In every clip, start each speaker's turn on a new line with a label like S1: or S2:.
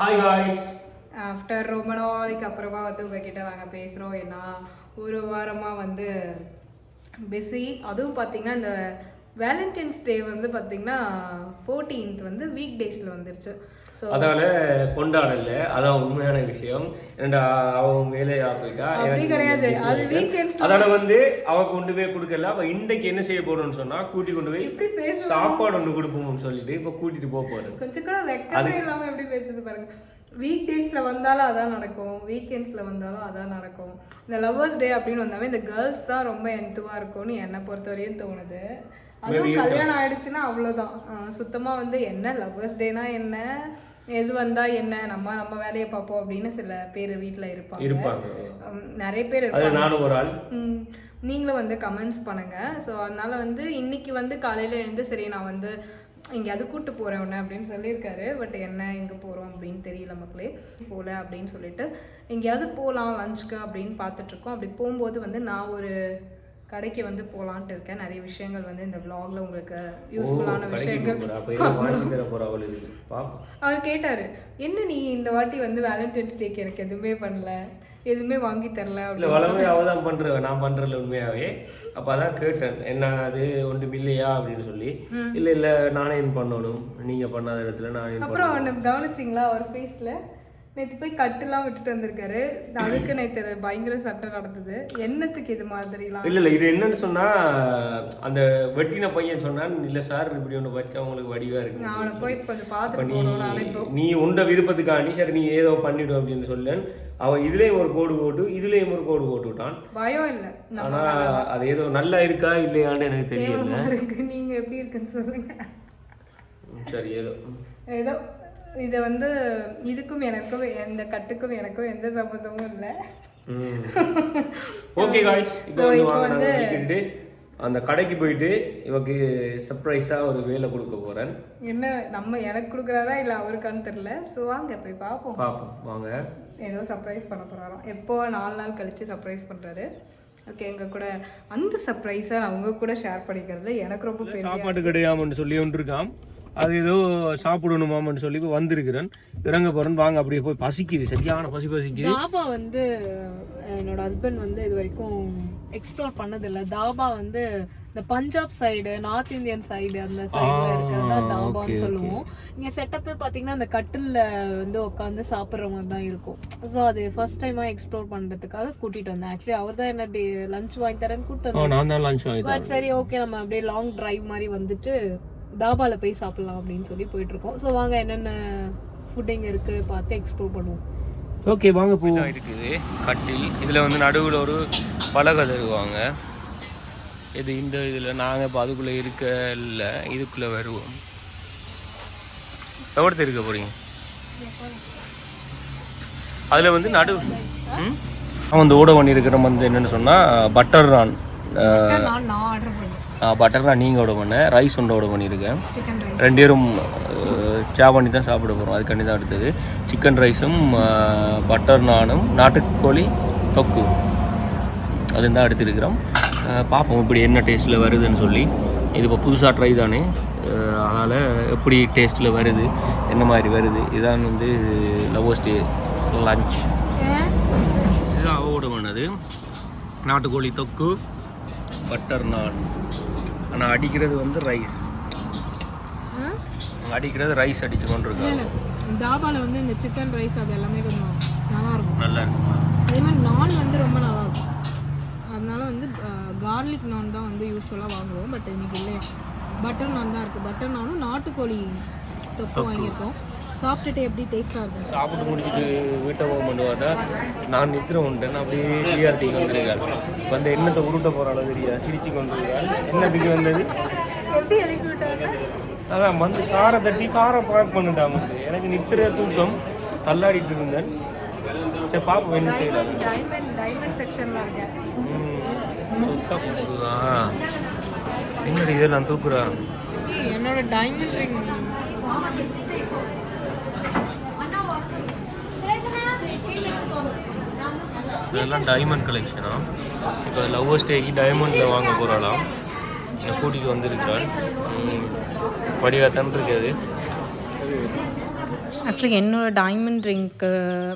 S1: Hi guys.
S2: After ரொம்ப நாளைக்கு அப்புறமா வந்து உங்ககிட்ட நாங்கள் பேசுகிறோம். ஏன்னா ஒரு வாரமாக வந்து பிஸி. அதுவும் பார்த்தீங்கன்னா இந்த வேலண்டைன்ஸ் டே வந்து பார்த்தீங்கன்னா 14th வந்து வீக் டேஸில் வந்துருச்சு. ஸோ
S1: அதனால கொண்டாடல, அதான் உண்மையான விஷயம். ஏன்னா அவன் வேலையா போயிட்டா,
S2: அப்படி கிடையாது, அது வீக்கெண்ட்ஸ்.
S1: அதனால வந்து அவ கொண்டு போய் கொடுக்கல. அவ இன்றைக்கு என்ன செய்ய போறோம்னு சொன்னா, கூட்டி கொண்டு போய் சாப்பாடு ஒன்று கொடுப்போம்னு சொல்லிட்டு இப்போ கூட்டிட்டு போக போறேன்.
S2: கொஞ்சம் கூட வெக்கமே இல்லாமல் எப்படி பேசுது பாருங்க. வீக் டேஸில் வந்தாலும் அதான் நடக்கும், வீக்கெண்ட்ஸில் வந்தாலும் அதான் நடக்கும். இந்த லவ்வர்ஸ் டே அப்படின்னு வந்தாவே இந்த கேர்ள்ஸ் தான் ரொம்ப எந்துவாக இருக்கும்னு என்னை பொறுத்தவரையும் தோணுது. அதுவும் கல்யாணம் ஆயிடுச்சுன்னா அவ்வளோதான். சுத்தமாக வந்து என்ன லவ்வர்ஸ் டேனா என்ன, எது வந்தா என்ன, நம்ம வேலையை பார்ப்போம் அப்படின்னு சில பேர் வீட்டில் இருப்பாங்க. நிறைய பேர் இருப்பாங்க.
S1: நானும் ஒரு ஆள்.
S2: நீங்களும் வந்து கமெண்ட்ஸ் பண்ணுங்க. ஸோ அதனால வந்து இன்னைக்கு வந்து காலையில் எழுந்து சரி நான் வந்து எங்கேயாவது கூப்பிட்டு போகிறேன் ஒன்று அப்படின்னு சொல்லியிருக்காரு. பட் என்ன எங்கே போகிறோம் அப்படின்னு தெரியல மக்களே. போகல அப்படின்னு சொல்லிட்டு எங்கேயாவது போகலாம் லஞ்சுக்கு அப்படின்னு பார்த்துட்ருக்கோம். அப்படி போகும்போது வந்து நான் ஒரு கடைக்கு வந்து போகலான்ட்டு இருக்கேன். நிறைய விஷயங்கள் வந்து இந்த விளாகில் உங்களுக்கு யூஸ்ஃபுல்லான விஷயங்கள். அவர் கேட்டார், என்ன நீ இந்த வாட்டி வந்து வேலண்டைன்ஸ் டேக்கு எனக்கு எதுவுமே பண்ணல, எதுவுமே வாங்கி தரல.
S1: வளமே அவதான் பண்றேன், நான் பண்றல உண்மையாவே. அப்போ அதான் கேட்டேன், என்ன அது ஒன்றும் இல்லையா அப்படின்னு சொல்லி. இல்லை நானே பண்ணணும், நீங்க பண்ணாத இடத்துல நான்.
S2: அப்புறம் ஒன்று கவனிச்சிங்களா அவர் ஃபேஸில் நேற்று போய் கட்டுலாம் விட்டுட்டு வந்திருக்காரு. அதுக்கு நேற்று பயங்கர சட்டை நடந்தது. என்னத்துக்கு இது மாதிரிலாம்?
S1: இல்லை இது என்னன்னு சொன்னா, அந்த வெட்டின பையன் சொன்னான், இல்லை சார் இப்படி ஒன்று வச்சா உங்களுக்கு வடிவா இருக்கு,
S2: அவனை போய் கொஞ்சம் பார்த்துட்டு
S1: நீ உண்ட விருப்பத்துக்காண்டி சரி நீ ஏதோ பண்ணிடும் அப்படின்னு சொல்லேன். அவன் இதுலேயும் ஒரு கோடு போட்டு இதுலேயும் ஒரு கோடு போட்டு விட்டான்.
S2: பயம் இல்லை,
S1: ஆனா அது ஏதோ நல்லா இருக்கா இல்லையான்னு எனக்கு தெரியல.
S2: நீங்க எப்படி இருக்குன்னு சொல்லுங்க.
S1: சரி ஏதோ
S2: ஏதோ இதை வந்து இதுக்கும் எனக்கும் எந்த கட்டுக்கும் எனக்கும் எந்த சம்பந்தமும் இல்லை.
S1: ஓகே காய்ஸ், இப்போ வந்து அந்த கடைக்கு போயிட்டு இவக்கு சர்ப்ரைஸா ஒரு வேலை கொடுக்க போறேன்.
S2: என்ன நம்ம எனக்கு கொடுக்குறாரா இல்லை அவருக்கான்னு தெரியல. ஸோ வாங்க போய் பார்ப்போம்
S1: வாங்க.
S2: ஏதோ சர்ப்ரைஸ் பண்ண போறாராம். எப்போ 4 நாள் கழிச்சு சர்ப்ரைஸ் பண்றாரு. ஓகே, எங்கள் கூட அந்த சர்ப்ரைஸை நான் உங்க கூட ஷேர் பண்ணிக்கிறது எனக்கு ரொம்ப பெரிய.
S1: சாப்பாடு கிடையாமன்னு சொல்லி ஒன்று இருக்கான், அது ஏதோ சாப்பிடணுமான்னு சொல்லி இப்போ வந்திருக்கிறேன். இறங்க போறேன், வாங்க. அப்படியே போய் பசிக்குது, சரியான பசிக்குது.
S2: தாபா வந்து என்னோட ஹஸ்பண்ட் வந்து இது வரைக்கும் எக்ஸ்ப்ளோர் பண்ணதில்லை. தாபா வந்து இந்த Punjab side, north Indian side அந்த சைடுல இருக்கிறது தான் தாபான்னு சொல்லுவோம். இங்கே செட்டப்பே பார்த்தீங்கன்னா அந்த கட்டிலில் வந்து உட்காந்து சாப்பிட்ற மாதிரி தான் இருக்கும். ஸோ அது ஃபர்ஸ்ட் டைமாக எக்ஸ்ப்ளோர் பண்ணுறதுக்காக கூட்டிகிட்டு வந்தேன். ஆக்சுவலி அவர் தான் என்ன லஞ்ச் வாங்கி தரேன்னு கூப்பிட்டு வந்தேன். பட் சரி ஓகே, நம்ம அப்படியே லாங் டிரைவ் மாதிரி வந்துட்டு தாபால போய் சாப்பிடலாம் அப்படின்னு சொல்லி போயிட்டு இருக்கோம். ஸோ வாங்க என்னென்ன ஃபுட் இங்கே இருக்கு பார்த்து எக்ஸ்ப்ளோர் பண்ணுவோம்.
S1: ஓகே வாங்க. போய் இருக்குது கட்டில். இதில் வந்து நடுவில் ஒரு பலகை தருவாங்க. இது இந்த இதில் நாங்கள் இப்போ அதுக்குள்ளே இருக்க இல்லை, இதுக்குள்ளே வருவோம். எவ்வளோ இருக்க போறீங்க? அதில் வந்து நடு அவன் வந்து ஓட பண்ணியிருக்கிற வந்து என்னென்னு சொன்னால் பட்டர் நான் நான் நீங்கள் ஆர்டர் பண்ணேன். ரைஸ் ஒன்று ஆர்டர் பண்ணியிருக்கேன். 2 பேரும் சேவ் பண்ணி தான் சாப்பிட போகிறோம். அதுக்காண்டி தான் அடுத்தது சிக்கன் ரைஸும் பட்டர் நானும் நாட்டுக்கோழி தொக்கு அது தான் எடுத்துருக்கிறோம். பார்ப்போம் இப்படி என்ன டேஸ்ட்டில் வருதுன்னு சொல்லி. இது இப்போ புதுசாக ட்ரை தானே, அதனால் எப்படி டேஸ்ட்டில் வருது, என்ன மாதிரி வருது. இதுதான் வந்து லவ்வர்ஸ் டே லஞ்ச். இதுதான் ஆர்டர் பண்ணது, நாட்டுக்கோழி தொக்கு பட்டர் நான். ஆனால் அடிக்கிறது வந்து ரைஸ், அடிக்கிறது ரைஸ் அடிச்சு கொண்டு இருக்காங்க.
S2: தாபாவில் வந்து இந்த சிக்கன் ரைஸ் அது எல்லாமே கொஞ்சம் நல்லா இருக்குமா? அதே மாதிரி நான் வந்து ரொம்ப நல்லா இருக்கும். அதனால வந்து கார்லிக் நான் தான் வந்து யூஸ்வலாக வாங்குவோம். பட் இன்னைக்கு இல்லையா, பட்டர் நான் தான் இருக்குது. பட்டர் நானும் நாட்டுக்கோழி தொக்கு வாங்கியிருக்கோம். சாப்பிட்டுட்டு எப்படி டேஸ்ட்டாக இருக்கும்.
S1: சாப்பிட்டு முடிச்சுட்டு வீட்டை போக பண்ணுவாங்க. நான் நித்திரம் உண்டேன், அப்படியே டிஆர்டி கொண்டிருக்காள் வந்து என்னத்தை உருட்ட போகிறாலும் தெரியாது, சிரிச்சு கொண்டிருக்காள். என்னத்துக்கு வந்தது
S2: எப்படி எழுப்பி விட்டாங்க.
S1: அதான் வந்து காரை தட்டி காரை பார்க் பண்ணுட்டான். வந்து எனக்கு நித்திர தூக்கம் தள்ளாடிட்டு இருந்தேன். சரி பார்ப்போம் என்ன செய்யலாம்.
S2: டைமண்ட் செக்ஷனில் இருக்கேன்.
S1: சுத்தம் கொடுக்குதா என்னடி இதெல்லாம் தூக்குறான்.
S2: என்னோட டைமண்ட் ரிங்
S1: இதெல்லாம் டைமண்ட் கலெக்ஷனா. இப்போ லவ்வர்ஸ் டேக்கு டைமண்டில் வாங்க போகிறாளாம். என்னை கூட்டிகிட்டு வந்திருக்கிறாள். படிவாக தான் இருக்காது.
S3: ஆக்சுவலி என்னோடய டைமண்ட் ரிங்க்கு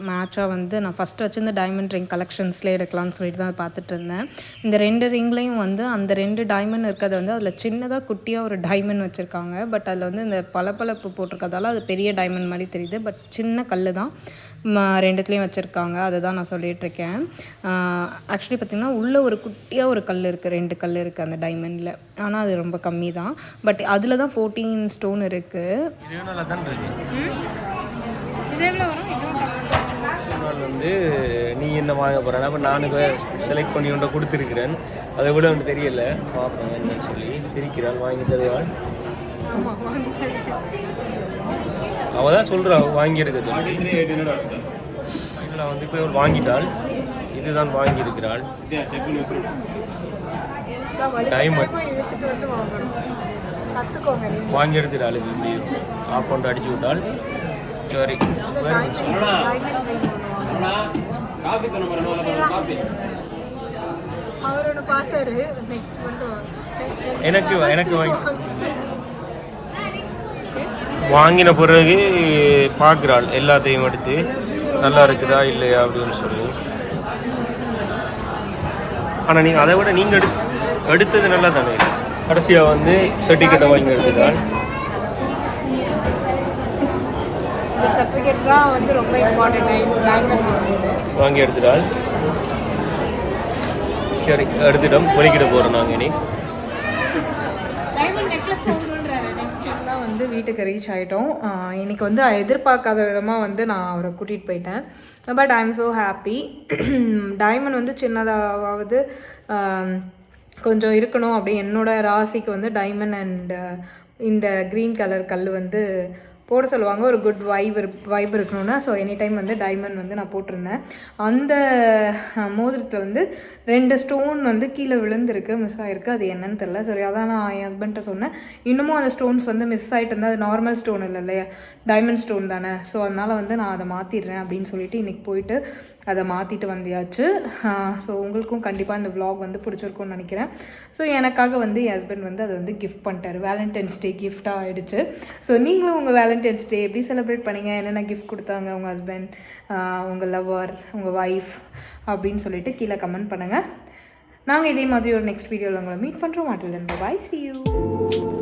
S3: மேட்சாக வந்து நான் ஃபஸ்ட்டு வச்சுருந்த டைமண்ட் ரிங் கலெக்ஷன்ஸ்லேயே எடுக்கலாம்னு சொல்லிட்டு தான் பார்த்துட்டு இருந்தேன். இந்த 2 ரிங்லேயும் வந்து அந்த 2 டைமண்ட் இருக்கிறது வந்து அதில் சின்னதாக குட்டியாக ஒரு டைமண்ட் வச்சுருக்காங்க. பட் அதில் வந்து இந்த பளபளப்பு போட்டிருக்கதால அது பெரிய டைமண்ட் மாதிரி தெரியுது. பட் சின்ன கல் தான் 2த்துலேயும் வச்சுருக்காங்க. அதை தான் நான் சொல்லிகிட்ருக்கேன். ஆக்சுவலி பார்த்திங்கன்னா உள்ளே ஒரு குட்டியாக ஒரு கல் இருக்குது, 2 கல் இருக்குது அந்த டைமண்டில். ஆனால் அது ரொம்ப கம்மி தான். பட் அதில் தான் 14 ஸ்டோன் இருக்குது.
S1: வந்து நீ என்ன வாங்க போகிறேன், அப்போ நானும் செலக்ட் பண்ணி ஒன்றை கொடுத்துருக்கிறேன். அதை விட ஒன்று தெரியல, பார்ப்பேன் என்னன்னு சொல்லி. சிரிக்கிறாள், வாங்கி தருவாள். அவள் தான் சொல்கிறா வாங்கி எடுக்கிறது. இதில் வந்து இப்போ இவள் வாங்கிட்டாள். இதுதான் வாங்கியிருக்கிறாள் டைமண்ட். வாங்கி எடுத்துட்டாள். இப்படி ஆஃப் கொண்டு அடிச்சு விட்டாள். சரி எனக்கு வாங்கின பிறகு பார்க்குறாள் எல்லாத்தையும் எடுத்து நல்லா இருக்குதா இல்லையா அப்படின்னு சொல்லி. ஆனால் நீங்கள் அதை விட நீங்கள் எடுத்தது நல்லா தானே. கடைசியாக வந்து சர்டிஃபிகேட்டை வாங்கி எடுத்துட்டாள்.
S2: சர்டிஃபிகேட் தான் வந்து ரொம்ப இம்பார்ட்டன்ட்.
S1: வாங்கி எடுத்துட்டாள். சரி எடுத்துட்டோம், வெளிக்கிட போகிறோம் நாங்கள். இனி
S3: வந்து வீட்டுக்கு ரீச் ஆகிட்டோம். இன்றைக்கி வந்து எதிர்பார்க்காத விதமாக வந்து நான் அவரை கூட்டிகிட்டு போயிட்டேன். But I am so happy. Diamond வந்து சின்னதாவது கொஞ்சம் இருக்கணும் அப்படி என்னோடய ராசிக்கு வந்து டைமண்ட் அண்ட் இந்த க்ரீன் கலர் கல் வந்து போட சொல்லுவாங்க. ஒரு குட் வைப் இருக்கணும்னா. ஸோ எனி டைம் வந்து டைமண்ட் வந்து நான் போட்டிருந்தேன். அந்த மோதிரத்தில் வந்து 2 ஸ்டோன் வந்து கீழே விழுந்துருக்கு, மிஸ் ஆகிருக்கு. அது என்னன்னு தெரில. சரி அதான் நான் என் ஹஸ்பண்ட்டை சொன்னேன், இன்னமும் அந்த ஸ்டோன்ஸ் வந்து மிஸ் ஆகிட்டு இருந்தால் அது நார்மல் ஸ்டோன் இல்லை இல்லையா, டைமண்ட் ஸ்டோன் தானே. ஸோ அதனால் வந்து நான் அதை மாற்றிடுறேன் அப்படின்னு சொல்லிட்டு இன்றைக்கி போயிட்டு அதை மாற்றிட்டு வந்தியாச்சு. ஸோ உங்களுக்கும் கண்டிப்பாக இந்த vlog வந்து பிடிச்சிருக்கும்னு நினைக்கிறேன். ஸோ எனக்காக வந்து என் ஹஸ்பண்ட் வந்து அதை வந்து கிஃப்ட் பண்ணிட்டார். வேலண்டைன்ஸ் டே கிஃப்டாக ஆகிடுச்சு. ஸோ நீங்களும் உங்கள் வேலண்டைன்ஸ் டே எப்படி செலிப்ரேட் பண்ணீங்க, என்னென்ன கிஃப்ட் கொடுத்தாங்க உங்கள் ஹஸ்பண்ட், உங்கள் லவ்வர், உங்கள் ஒய்ஃப் அப்படின்னு சொல்லிட்டு கீழே கமெண்ட் பண்ணுங்கள். நாங்கள் இதே மாதிரி ஒரு நெக்ஸ்ட் வீடியோவில் உங்களை மீட் பண்ணுறோம். மாட்டில் பாய், see you.